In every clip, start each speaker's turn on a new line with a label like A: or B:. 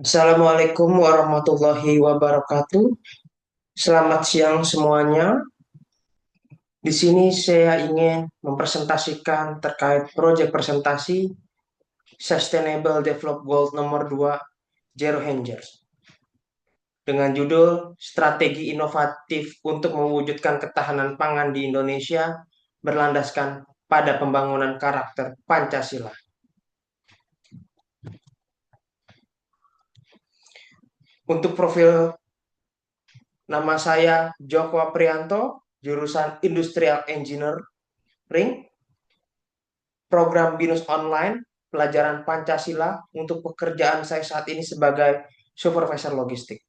A: Assalamualaikum warahmatullahi wabarakatuh. Selamat siang semuanya. Di sini saya ingin mempresentasikan terkait proyek presentasi Sustainable Development Goal nomor 2 Zero Hangers dengan judul Strategi Inovatif untuk Mewujudkan Ketahanan Pangan di Indonesia berlandaskan pada pembangunan karakter Pancasila. Untuk profil, nama saya Joko Prianto, jurusan Industrial Engineering, program BINUS online, pelajaran Pancasila untuk pekerjaan saya saat ini sebagai supervisor logistik.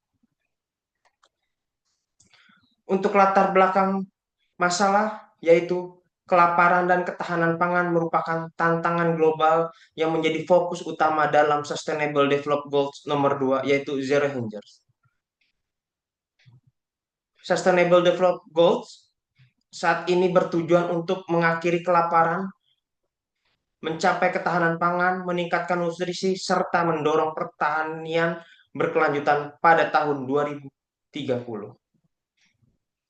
A: Untuk latar belakang masalah, yaitu kelaparan dan ketahanan pangan merupakan tantangan global yang menjadi fokus utama dalam Sustainable Development Goals nomor 2, yaitu Zero Hunger. Sustainable Development Goals saat ini bertujuan untuk mengakhiri kelaparan, mencapai ketahanan pangan, meningkatkan nutrisi, serta mendorong pertanian berkelanjutan pada tahun 2030.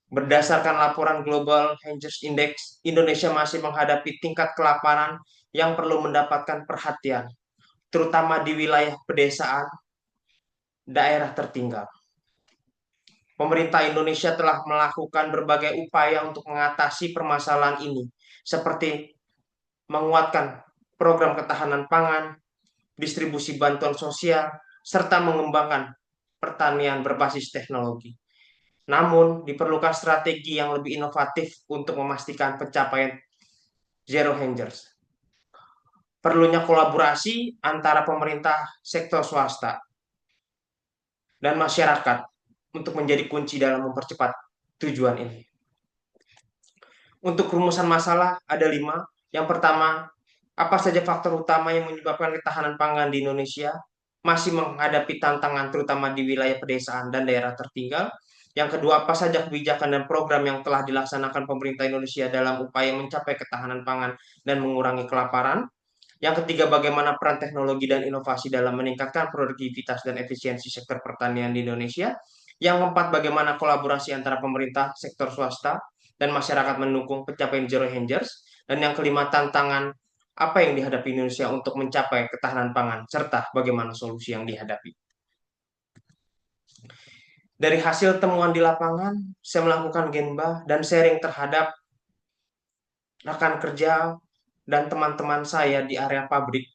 A: Berdasarkan laporan Global Hunger Index, Indonesia masih menghadapi tingkat kelaparan yang perlu mendapatkan perhatian, terutama di wilayah pedesaan, daerah tertinggal. Pemerintah Indonesia telah melakukan berbagai upaya untuk mengatasi permasalahan ini, seperti menguatkan program ketahanan pangan, distribusi bantuan sosial, serta mengembangkan pertanian berbasis teknologi. Namun, diperlukan strategi yang lebih inovatif untuk memastikan pencapaian Zero Hangers. Perlunya kolaborasi antara pemerintah, sektor swasta, dan masyarakat untuk menjadi kunci dalam mempercepat tujuan ini. Untuk rumusan masalah ada 5. Yang pertama, apa saja faktor utama yang menyebabkan ketahanan pangan di Indonesia masih menghadapi tantangan terutama di wilayah pedesaan dan daerah tertinggal. Yang kedua, apa saja kebijakan dan program yang telah dilaksanakan pemerintah Indonesia dalam upaya mencapai ketahanan pangan dan mengurangi kelaparan. Yang ketiga, bagaimana peran teknologi dan inovasi dalam meningkatkan produktivitas dan efisiensi sektor pertanian di Indonesia. Yang keempat, bagaimana kolaborasi antara pemerintah, sektor swasta, dan masyarakat mendukung pencapaian Zero Hangers. Dan yang kelima, tantangan apa yang dihadapi Indonesia untuk mencapai ketahanan pangan, serta bagaimana solusi yang dihadapi. Dari hasil temuan di lapangan, saya melakukan Genba dan sharing terhadap rekan kerja dan teman-teman saya di area pabrik.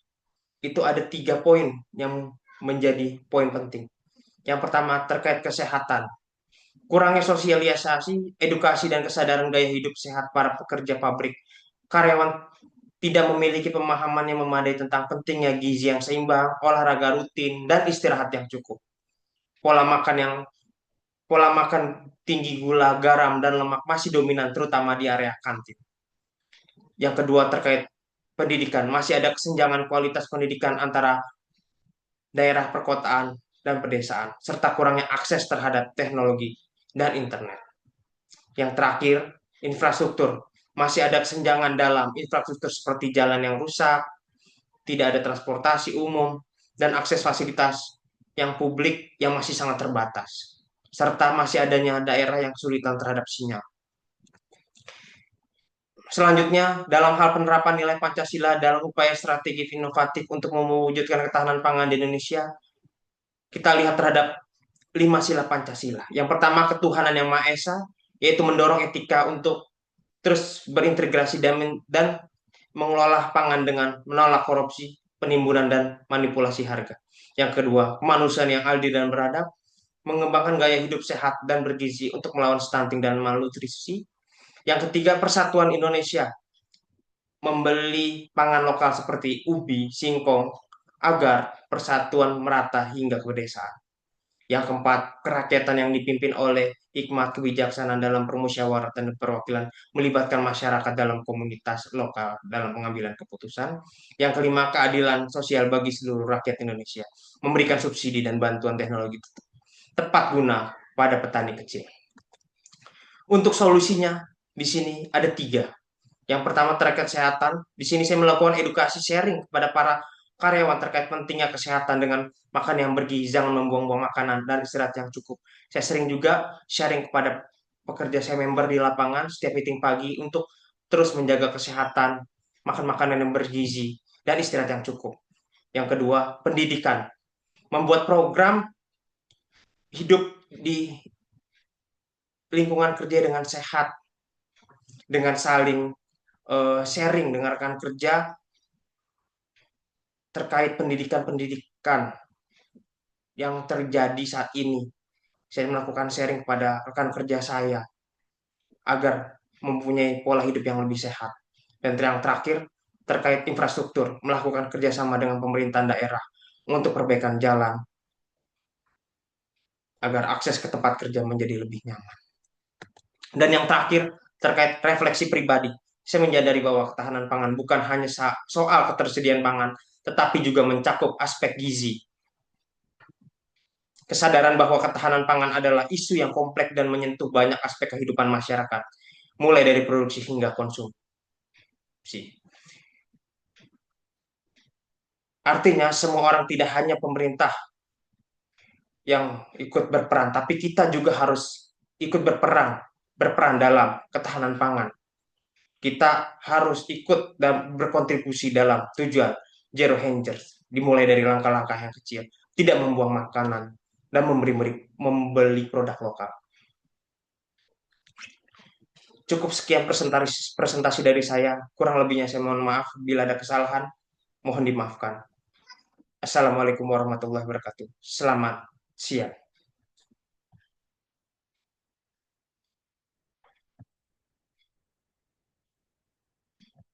A: Itu ada 3 poin yang menjadi poin penting. Yang pertama terkait kesehatan. Kurangnya sosialisasi, edukasi, dan kesadaran gaya hidup sehat para pekerja pabrik. Karyawan tidak memiliki pemahaman yang memadai tentang pentingnya gizi yang seimbang, olahraga rutin, dan istirahat yang cukup. Pola makan yang pola makan tinggi gula, garam, dan lemak masih dominan terutama di area kantin. Yang kedua terkait pendidikan, masih ada kesenjangan kualitas pendidikan antara daerah perkotaan dan pedesaan, serta kurangnya akses terhadap teknologi dan internet. Yang terakhir, infrastruktur. Masih ada kesenjangan dalam infrastruktur seperti jalan yang rusak, tidak ada transportasi umum, dan akses fasilitas yang publik yang masih sangat terbatas. Serta masih adanya daerah yang kesulitan terhadap sinyal. Selanjutnya, dalam hal penerapan nilai Pancasila dalam upaya strategi inovatif untuk mewujudkan ketahanan pangan di Indonesia, kita lihat terhadap 5 sila Pancasila. Yang pertama, ketuhanan yang Maha Esa, yaitu mendorong etika untuk terus berintegrasi dan mengelola pangan dengan menolak korupsi, penimbunan, dan manipulasi harga. Yang kedua, kemanusiaan yang adil dan beradab, mengembangkan gaya hidup sehat dan bergizi untuk melawan stunting dan malnutrisi. Yang ketiga, persatuan Indonesia, membeli pangan lokal seperti ubi, singkong, agar persatuan merata hingga ke pedesaan. Yang keempat, kerakyatan yang dipimpin oleh hikmat kebijaksanaan dalam permusyawaratan dan perwakilan melibatkan masyarakat dalam komunitas lokal dalam pengambilan keputusan. Yang kelima, keadilan sosial bagi seluruh rakyat Indonesia, memberikan subsidi dan bantuan teknologi tepat guna pada petani kecil. Untuk solusinya, di sini ada 3. Yang pertama terkait kesehatan. Di sini saya melakukan edukasi sharing kepada para karyawan terkait pentingnya kesehatan dengan makan yang bergizi, jangan membuang-buang makanan, dan istirahat yang cukup. Saya sering juga sharing kepada pekerja saya member di lapangan setiap meeting pagi untuk terus menjaga kesehatan, makan makanan yang bergizi, dan istirahat yang cukup. Yang kedua, pendidikan. Membuat program hidup di lingkungan kerja dengan sehat, dengan saling sharing dengan rekan kerja terkait pendidikan-pendidikan yang terjadi saat ini. Saya melakukan sharing kepada rekan kerja saya agar mempunyai pola hidup yang lebih sehat. Dan yang terakhir, terkait infrastruktur, melakukan kerjasama dengan pemerintahan daerah untuk perbaikan jalan agar akses ke tempat kerja menjadi lebih nyaman. Dan yang terakhir, terkait refleksi pribadi, saya menyadari bahwa ketahanan pangan bukan hanya soal ketersediaan pangan, tetapi juga mencakup aspek gizi. Kesadaran bahwa ketahanan pangan adalah isu yang kompleks dan menyentuh banyak aspek kehidupan masyarakat, mulai dari produksi hingga konsumsi. Artinya, semua orang, tidak hanya pemerintah yang ikut berperan, tapi kita juga harus ikut berperan dalam ketahanan pangan. Kita harus ikut dan berkontribusi dalam tujuan zero hunger, dimulai dari langkah-langkah yang kecil, tidak membuang makanan, dan membeli produk lokal. Cukup sekian presentasi dari saya. Kurang lebihnya saya mohon maaf. Bila ada kesalahan, mohon dimaafkan. Assalamualaikum warahmatullahi wabarakatuh. Selamat siang.